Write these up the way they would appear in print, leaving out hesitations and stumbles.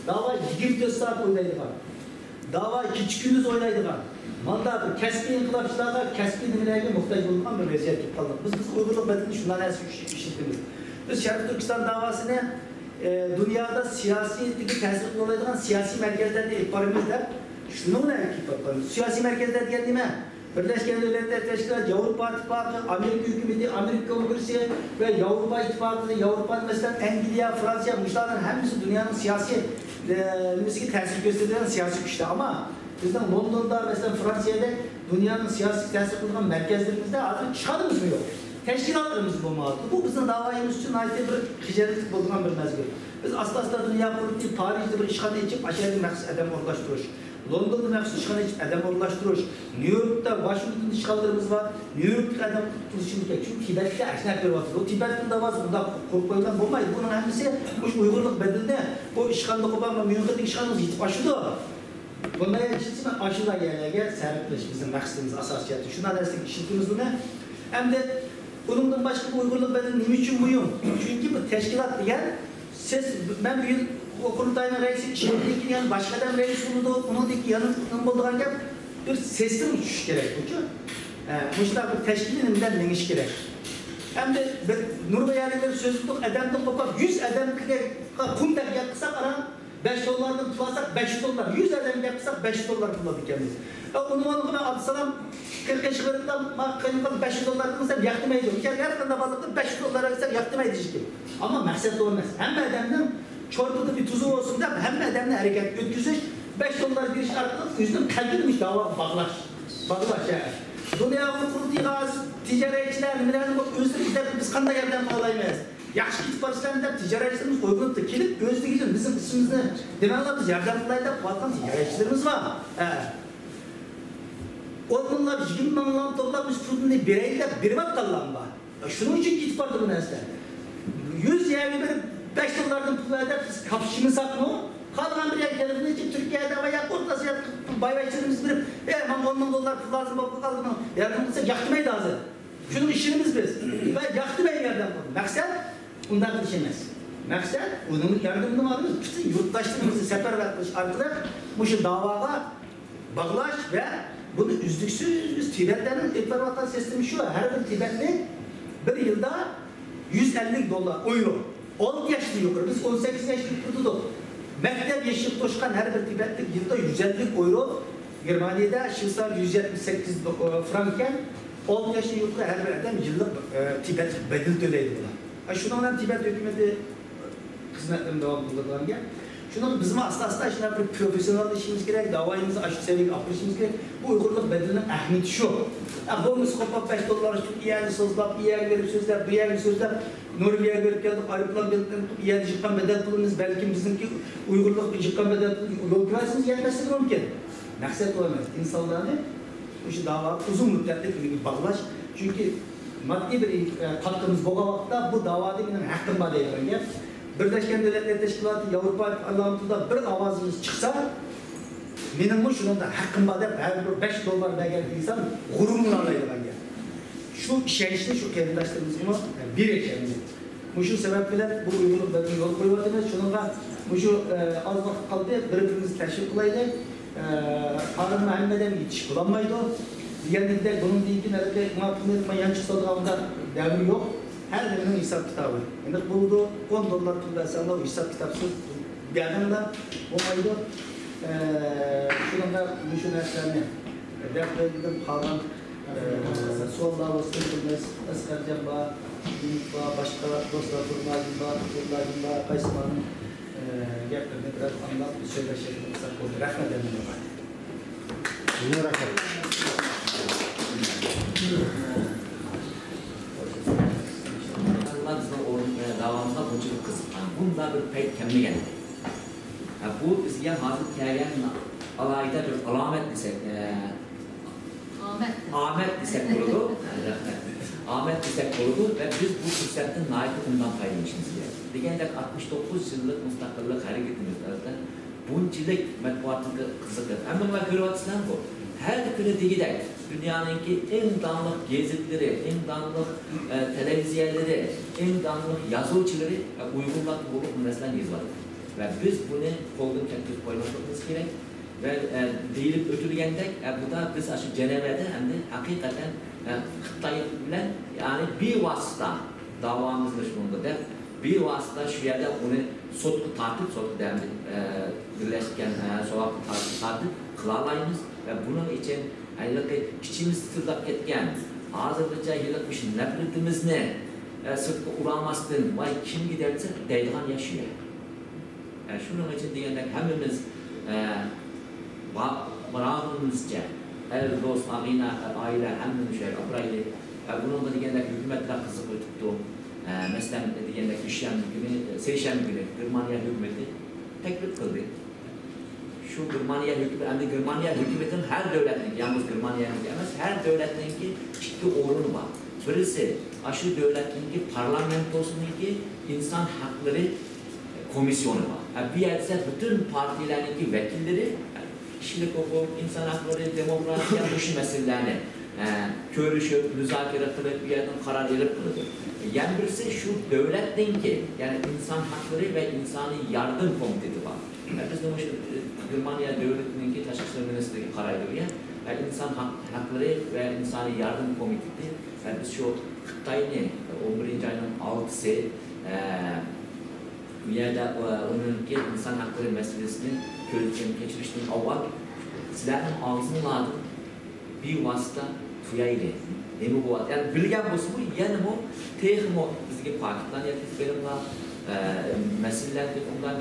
Dava 24 saat oynaydıgan. Dava 2 gündüz oynaydıgan. Manda bir kesbi inkılapçılarga, kesbi nimelerge muhtaç olmayan bir vaziyetke kaldık. Biz Uygurluk bedelini şundan işitimiz. Biz Şarkı Türkistan davasını dünyada siyasi tesir olaydıgan siyasi merkezlerde ihbarımız da şununla ihbarımız. Siyasi merkezler diyen nime? Birleşken Devletler Teşkilatı, Avrupa İttifakı, Amerika Hükümeti, Amerika Kongresi ve Avrupa İttifakı, Avrupa mesela Anglia, Fransa, Muşlardan hepsi dünyanın siyasi tesir gösterilen siyasi güçler ama bizden London'da mesela Fransa'da dünyanın siyasi tesir kullanan merkezlerimizde artık çıkadığımız mı yok? Teşkilatlarımız bulmalı. Bu bizim davayımız için ait bir hicretlik bulunan bir mezgül. Biz asla dünya politikti, Paris'te bir işgal edip aşağıya mahsus adam uğraştırıyoruz. London'da mahsus işgal edip adam uğraştırıyoruz. New York'ta, Washington'da işgallerimiz var. New York'ta adam tutuşunu gerek. Çünkü Tibet'te aşağı bir vakit. O Tibet'in davası burada korkuyla bulmayız. Bunun hepsi bu Uygurluk bedelinde bu işgalda koparma, Münih'teki işgalımız yitip aşıdı. Bunlara işitsin aşıda gelene serpleş bizim maksatımız asasiyatı. Şuna dersek işitimiz bu ne? Hem de bunun başka bir Uygurluk bedeli ne için buyum? Çünkü bu teşkilat diyen siz ben bir kurultayın reisi şehirdeki yani başkadan reis oldu, onun deki yanından bulduğun gibi bir sesli uçuş gerek bu ki. Muşlar bu teşkilinden ne iş gerek? Hem de Nur Bey'lerin sözlük edemden kopar 100 edem kum dep yaksak aran 5 dolardan tulasak 5 dolar, 100 edem yaksak 5 dolar tuladık kendimiz. Onun gibi Abdüsalam 40 çıkarıktan 500 dolardan mesela yaktım ediyor. Yarıdan da balıkta 500 dolara mesela yaktım edecek gibi. Ama maksat olmaz. Hem edemden çorbada bir tuzu olsun da hem edemden hareket götürsün 5 dolar bir iş arttırıp yüzden kalbirmiş dava bağlaş. Bağlaş yani. Dünya kurultuyu ticaretçiler, özlükler biz kanday yerden bağlayamayız. Yaxşı gitip barışlarında ticaretçilerimiz uygulanıp da kelip özlük bizim üstümüzde demelimiz yerden kılayda kuatkan ticaretçilerimiz var. Onunla 20 manlan toplamış pulunu bireyler birmat kallan var. Şunun için gitip bardı bu nesler. 100 yerine verip 5 dolardan pul verip kapışımızsak mı? Kalan bir yer gelip için Türkiye'de veya ortası baybayçılarımız verip ben 10 dolar pul lazım bu kaldı mı? Yardımcısı yaktırmaydı hazır. Şunun işimiz biz. Ben yaktırmayın yerden bunu. Maksat bundan bir şey etmez. Maksat onun yardımını alırız. Bütün yurttaşlarımızı seferbertmiş arkadaşlar bu şu davaya bağlaş ve bunu üzdüksüz Tibetlerin İttifat'tan sistemi şu her bir Tibetli bir yılda 150 dolar euro 10 yaşlı yukarı biz 18 yaşlı kurtulduk. Mektep yeşil toşkan her bir Tibetli yılda 150 euro Germanya'da Şilsar 178 franken 10 yaşlı yukarı her bir adam yıllık Tibet bedel төлeydi buna. Şundan Tibet hükümeti hizmetlerini devam kıldıklarına şunu bizim asla şuna bir profesyonel işimiz gerek, davayımızı aşırı seviyeye yapışımız gerek. Bu Uygurluk bedelinin ahmeti şu. Bonus kopap 5 dolar tutup iğne sözlap, iğne verip sözler, bu iğne sözler, Norveç'e verip geldik, Araplar geldik, iğne çıkan bedel pulunuz, belki bizimki Uygurluk çıkan bedel pulunuz, yol kirasınız yetmesi mümkün. Maksat olmaz. İnsanlarını bu işi dava uzun müddetli bir bağlaş. Çünkü maddi bir katkımız bu vakıtta bu davada benim hakkım var deyilmeye. Birleşken Devletler Teşkilatı, Avrupa Parlamentoda bir avazımız çıksa, benim bu şunun da hakkım var deyip her bir 5 dolar belki insan gururumla alaydı bence. Şu işenişte şu kendidaşlarımızın bir eşemiz. Bu şu sebeple bu Uygurluk bedelini yol koyuyoruz. Şununla bu şu az vakit kaldı, birbirimizi teşvik kılaydı. Harun Muhammed'e yetiş bulanmaydı. Diğerinde bunun deyinki nerede muhakkımda yanlış sorduğunda devri yok. Her birinin hesap kitabı. Yani buldu 10 dolar pul versen o hesap kitabısız bir adamla olmaydı. Şununla bu şu derslerini dertle gidip kalan solda olsun, Esker Cemba, başka dostlar, Turmacımba, Kaysman'ın yaptığını biraz anlat, bir söyleşelim, kısa oldu. Rahmet edin. davamda bunca kısım. Bunda bir pek kemli geldi. Bu bizge hazır kâyen alayda bir alamet desek, Ahmet desek oldu. Ahmet desek oldu ve biz bu fırsatın naiketinden paylaşmışız. Degende 69 yıllık müstakillik hareketimizde bunçilik matbuatın kızıdır. Hem de görüyorsunuz bu. Her türlü digide dünyanınki en danlıq gezileri, en danlıq televiziyaları, en danlıq yazıcıları Uygurlar bulup mesela yazılar. ve biz bunu koldan kettiriz koymasımız gerek. Ve deyilip ötülgendek, bu da biz aşı Cenevre'de hem de hakikaten Xitay bilen yani bir vasıta davamızda şununda da bir vasıta şu yerde onu sotku tartıp sotku derdi birleşken sokaklı tartıp kılalayımız ve bunun için içimiz tırlap ketken ağzırlıca yılıkmış nefretimiz ne sırtı uğramazsın vay kim giderse deydiğen yaşıyor. Şunun için diyenler hemimiz brağımızca el dost, ağina, aile, hemimiz şey, abraylı bunun da diyenler hükümetler kızık tuttu. Mesela diyenler Seyşen günü Gırmaniya hükümeti teklif kıldı. Şu Gırmaniya hükümeti, Gırmaniya hükümetin her devletin, yalnız Gırmaniya diyemez, her devletin ki iki oranı var. Birisi aşı devletin ki parlamentosunun ki insan hakları komisyonu var. Bir yerde bütün partilerin ki vekilleri, kişilik hukuk, insan hakları, demokrasi, bu meselelerini görüşüp, müzakere kılıp bir yerden karar verip kılıyor. Yani birisi şu devletin ki, yani insan hakları ve insani yardım komitesi var. Yani biz de bu Gırmaniya devletinin ki Taşkışlar Ministeri karar veriyor. Yani insan hakları ve insani yardım komitesi, yani biz şu Xitay'ın 11. ayının 6'sı bir yerde onun ki insan hakları meselesini geçirişten avval sizlerin ağzını aldım bir vasıta tuyaydı. Ne bu var? Yani bilgen olsun bu, yani bu tehim o bizge Pakistan yaptık benim var meseleler ondan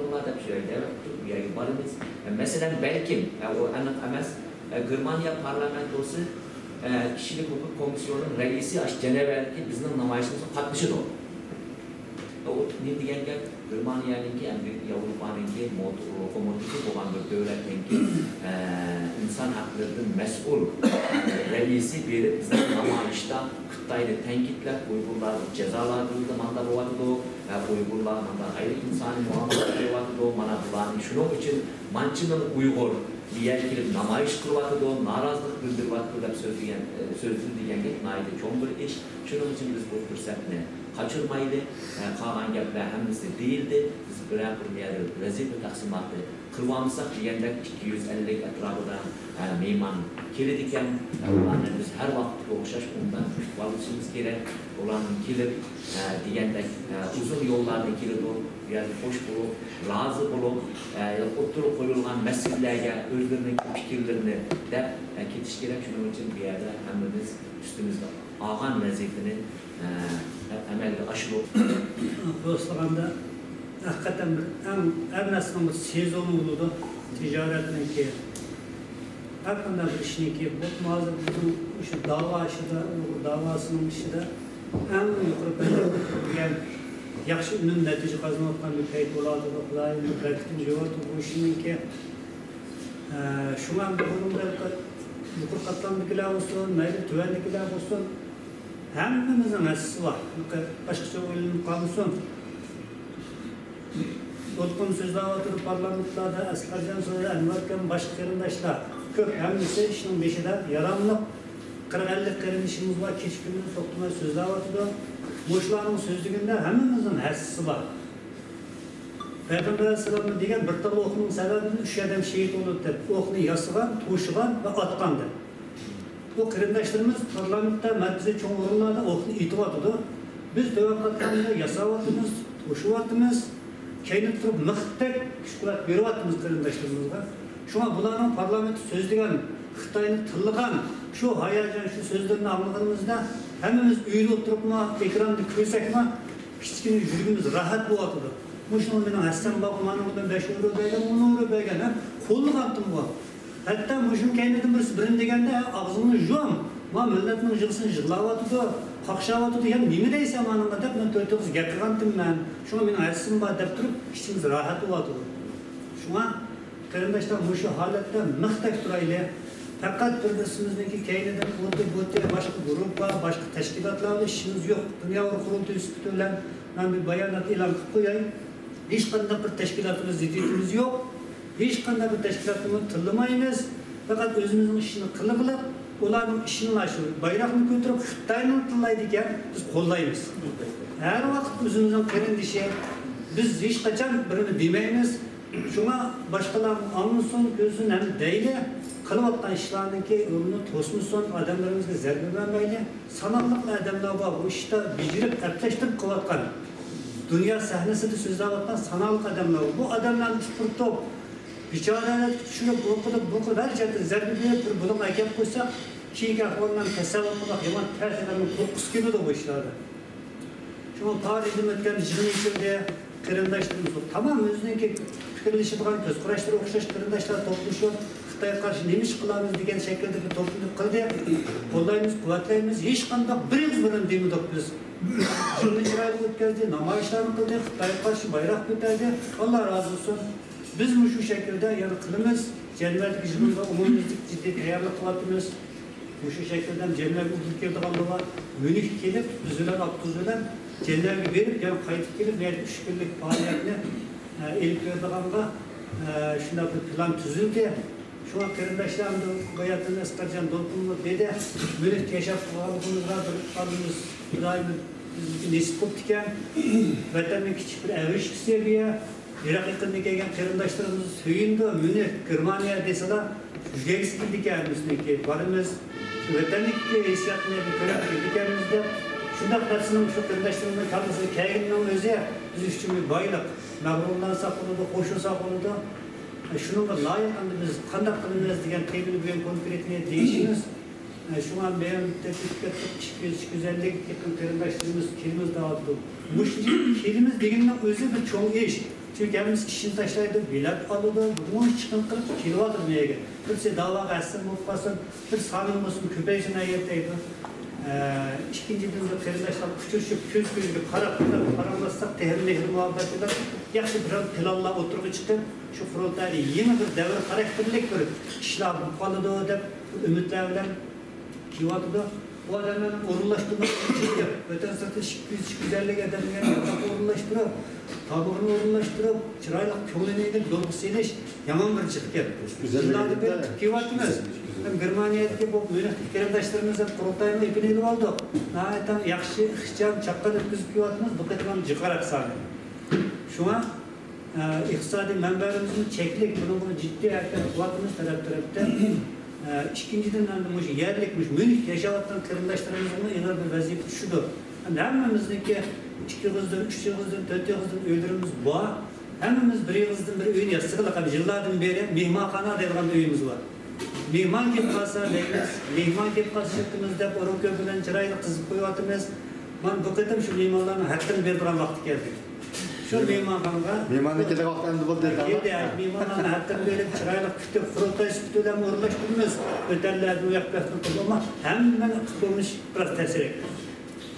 onlar da bir şey evet yani varımız mesela belki o anlatamaz Gırmaniya parlamentosu kişilik hukuk komisyonunun reisi aş Cenevre'deki bizim namayişimizin katmışı da o ne diyenler Gırmaniyanın ki Avrupa'nın ki lokomotifi olan bir devletin ki insan haklarının mesul reisi verip bizim namayişte Xitay'da tenkitler, Uygurlar cezalar buldu, manda boğadı Uygurlar manda ayrı insani muamele boğadı mana bulanı şunun için mançının Uygur bir yer girip namayış kırvadı narazılık bildirvadı da sözlü diyen ki naide çok bir iş şunun için biz bu fırsatını kaçırmaydı kalan gepler hemisi değildi biz birer kurmayarı rezil bir taksimatı kırvamızsak diyende 250 etrafında meyman kilediken biz her vakit okşaş ondan vazgeçmemiz gerek olan kilir diyende uzun yollarda kilir yani hoş bulup, razı bulup oturup koyulan meselelerine özlerinin fikirlerini de ketiş gerek şunun için bir yerde hemimiz üstümüzde ağan vaziyetini emelde aşılı Dostlarında hakikaten en aslında sezonu oldu ticaretin ki hakkında bir şey ki bu mağaza bizim şu davasının işi de en yukarı yani yaxşı ünün netice kazanmaktan bir peyt oladı da kılayım bir pratikten cevap bu işinin ki şu an durumda yukarı katlandıklar olsun, meyli tüvendikiler olsun hemimizin esisi var. Başka oyunun kalmışsın. Dolkun sözde oturup parlamentlarda askerden sonra Enverken başka kırındaşlar köp hemisi işinin beşide yaramlık 40-50 kırın işimiz var, keçkinin topluma sözde oturup boşlarının sözlüğünde hemimizin esisi var. Peygamber Aleyhisselam'ın diyen bir tabi okunun sebebini 3 adam şehit oldu der. Okunu yasıgan, tuşugan ve atkandır. O kırındaşlarımız parlamentte, merkezi çoğun orunlarda okunu itibatıdı. Biz devletlerinde yasavatımız, tuşuvatımız, kendini tutup mıhtek şükürat verivatımız kırındaşlarımızda. Şu an bunların parlamenti sözlüğün, Xitay'ını tıllıgan, şu hayacan, şu sözlerini anladığımızda hemimiz üyde oturup ekranda köysek mi, küçükünün yürgümüz rahat boğatıdı. Muşnun benim Hasan bakımanımda 5 euro beygen, 10 euro beygen, kolluk attım bu. Hatta muşun kendinden birisi birini degende ağzını juam, ma milletinin jılsın jıllavatıdı, kakşavatıdı, yani nemi deysem anımda dep, ben tötüğüz getirgandım ben. Şuna benim Hasan var dep durup, işimiz rahat boğatıdı. Şuna, kırındaşlar muşu halette mıhtek durayla, fakat birdesimizdeki keyneden bu başka grup var, başka teşkilatlarla işimiz yok. Dünya Kurultu Üstü'yle ben bir bayanat ilan koyayım. Hiç kadar bir teşkilatımız, ziddiyetimiz yok. Hiç kadar bir teşkilatımız tırlamayınız. Fakat özümüzün işini kılıp, onların işini aşırı, bayrakını götürüp Xitay'ın tırlaydıkken biz kollayız. Her vakit özümüzün kerin dişi, biz hech qachon birini demaymiz. Shunga boshqalar anlasin, ko'rsin, ham deyli. Qilayotgan ishlarniki o'rnini to'smasin, odamlarimizga zarba bermaydi. Sanoqli odamlar bor, bu ishda bijirib, artlashtirib qilayotgan. Dünya sahnasida so'zlayotgan sanoqli odamlar. Bu odamlarni tuturib, bichoralar tushirib, o'qib, barchaga zarba berib, buni aytib qo'ysa, keyingi ahvoldan tasavvur qilib, yomon ta'sirlarni 9 kilo bu ishlarda. Shunga tarixda o'tgan 20 yilda qarindoshlarimiz tamam o'ziniki fikrlashadigan, ko'z qarashlari o'xshash qarindoshlar to'plashib, Xitoyga qarshi nima ish qilamiz degan shaklda bir to'planib qildi. Qo'llaymiz, quvvatlaymiz, hech qanday birimiz bilan demadik biz. Shuni chiroyli o'tkazdi, namoyishlarni qildi, Xitoyga qarshi bayroq ko'tardi. Alloh rozi bo'lsin. Biz shu shaklda yana qilamiz. Jamiyatga yig'inga umumiylik jiddiy tayyorlik qilyapmiz. Shu shaklda jamiyatga keladigan bo'lsa, Münih kelib, biz bilan Abduz bilan jamiyatga berib, yana qaytib kelib, 3 kunlik faoliyatni elib berdiganga shunday bir plan tuzildi. Şuna qarindoshlarni qo'yatini Asqarjon Dolqunov dedi. Münih yashab qolganimizga bir qalbimiz doim nisib bo'lib ekan. Vatanning kichik bir avish seviya Iroqqa kelgan qarindoshlarimiz suyindi. Münih Germaniya desalar jugaysiz ekanimizniki barimiz vatanning hissiyatini ko'rib ekanimizda shunday qarsini shu qarindoshlarimizni kalbisi kelganning o'zi biz uchun bir boylik. Mag'rurlansak bo'ladi, qo'shilsak bo'ladi. Şununla layık biz qanday qilamiz degan tegini bilan konkretni deyishimiz. Shunga men tepkik 250 yaqin qarindoshlarimiz kelimiz da'vatdi. Mushti kelimiz deganning o'zi bir cho'ng ish. Chunki hamimiz ishni tashlaydi, bilet oladi, bunga chiqim qilib kelyapti nega. Birsi da'voga asir bo'lib qolsin, bir soni bo'lsin, ko'payishini aytaydi. İkinci bir qarindoshlar kuchishib, ko'z-ko'zga qarab-qaramasak, tehir muhabbatlar yaxshi bir planlar o'tirib chiqib, shu frontda yeni bir davr xarakterlik bir ishlar bo'lib qoladi deb umidlar bilan kelyapti. Bu odamlarni o'rinlashtirib, o'tan sirti 250 odamlarni o'rinlashtirib, tabog'ini o'rinlashtirib, chiroyli ko'ngilni do'q selish yomon bir chiqib Bizlarni berib kelyapmiz. Germaniyadagi bu qarindoshlarimiz qurultayni ipini oldi. Aytam yaxshi ixcham chaqqan o'tkazib kelyapmiz. Bu qatlam jiqarat sani. Shunga iqtisodiy manbalarimizni cheklik, buni jiddiy qilyapmiz taraf-tarafdan. İkinciden ham bu yerlik Münih yashayotgan qarindoshlarimizni ig'ir bir vazifa shudir. Hammamizniki 2 yig'izdan, 3 yig'izdan, 4 yig'izdan uylarimiz bor. Hammamiz bir yig'izdan bir uyni yastig'ilib yillardan beri mehmonxona degan uyimiz bor. Mehmon kelib qolsa deymiz, mehmon kelib qolsa shirtimizda o'roq bilan chiroyli qizib qo'yapmiz. Men bu qatam shu mehmonlarning haqqini beradigan vaqt keldi. Shu mehmonxonaga mehmonniki vaqt endi bo'ldi. Endi mehmonlarning haqqini berib chiroyli kutib, frontayz bilan o'rlashtiramiz. O'tanlar bu yoqqa qilib ama hammani qilmish bir ta'sir etdi.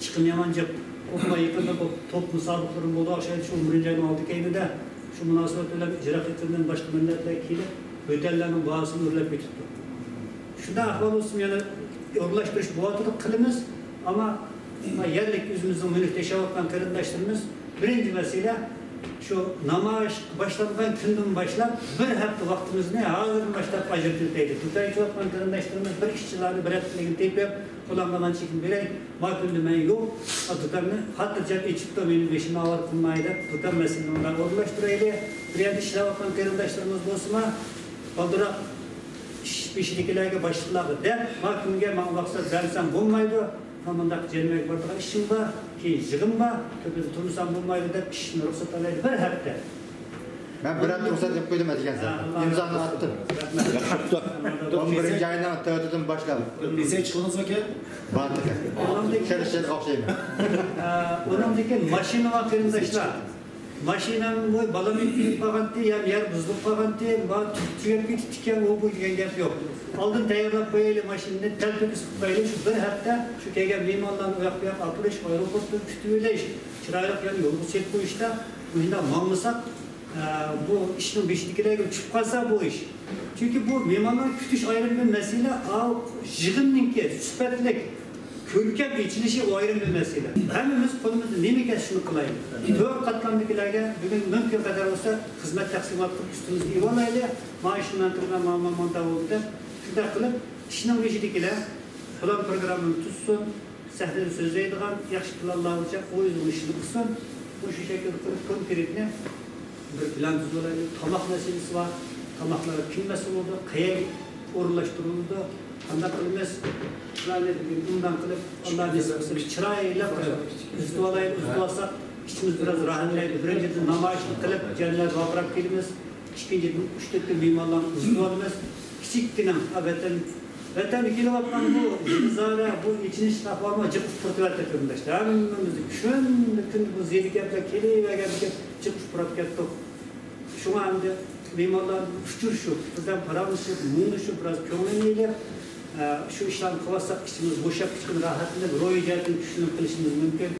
Chiqim yamanjib, o'qma yaqinda bu top musobaqalari bo'ldi, o'sha shu 11-oyning oldida shu munosabat bilan ijro qilingan boshqa millatlar kelib, o'tanlarning bahosini o'rlab ketdi. Shunda ahvol olsun yana o'rlashtirish bo'yida qilamiz, ama yerlik o'zimizning Münihda yashayotgan qarindoshlarimiz birinchi masala shu namoyish boshlangan kundan boshlab bir hafta vaqtimizni hozirdan boshlab ajratib tutayotgan qarindoshlarimiz bir ishchilarni bir haftaligini tepib, qo'llangan chekini beraylik, ma'qul demay yo'q, tutarni xotirjam ichib meni beshini avval qilmaydi, tutar masalani o'rlashtiraylik. Bir yerda ishlayotgan qarindoshlarimiz bo'lsa, qoldiroq ishliklarga boshliqlarga deb mahkumga maqsad bersam bo'lmaydi. Hamandaq jelmek bardaga ishim bor, keyin yig'im bor, ko'pida tursam bo'lmaydi deb ishni ruxsat olaydi bir hafta. Ben bir hafta ruxsat deb qo'ydim degansan. İmzoni attım. 11-oydan 4-dan boshlab. Bize chiqdingiz aka? Barda. Kelishga o'xshayman. O'ramdagi mashina va qarindoshlar. Mashinani bu balamni kirib qolgandi, yer buzilib qolgandi, va tugab ketgan u bu degan gap yo'q. Oldin tayyorlab qo'yaylik mashinani, talpinib qo'yaylik, shu bir hafta shu kelgan mehmonlarni u yoqqa olib aeroportda kutib olish, chiroyli qilib yo'lga set qo'yishda, bunda ma'musak bu ishning beshidagilarga tushib qolsa bu ish. Chunki bu mehmonlar kutish ayrim bir masala, yig'inninki sifatlik ko'rkam ichilishi ayrim bir masala. Hammamiz qo'limizda nima kelsa shuni qilaylik. 4 qatlamdagilarga bugun mumkin qadar bo'lsa xizmat taqsimot qilib ustimizga yuboraylik. Maishidan turgan ma'mumlar bo'ldi. Shunday qilib ishning beshidagilar plan programmani tuzsin, sahnada so'zlaydigan yaxshi planlarcha o'z ishini qilsin. bu şu şekilde konkretne bir plan düzenleyelim. Tamak meselesi var. Tamaklara kim mesul oldu? Kaya orunlaştırıldı. Kandak kılmaz. Bundan kılıp Allah'ın esası bir çırayla üstü olayı, üstü olsa içimiz biraz rahatlaydı. Birincisi namayışını kılıp cennet vapırak kelimiz. İkincisi üçtekli mimarlan üstü olmaz. Küçüktüğüne vatan ikili vattan bu zara bu içiniş takvama çıkıp fırtılar tekrar işte. Hemimiz şun bu zedikatla keliye geldik çıkıp fırtılar şuna hem de mimarlar uçur şu, buradan paramız şu, mumlu şu, biraz kömleneyle şu işlem kıvassak içimiz boşak çıkın rahatlığı, roy geldiğini düşünüp kılışımız mümkün.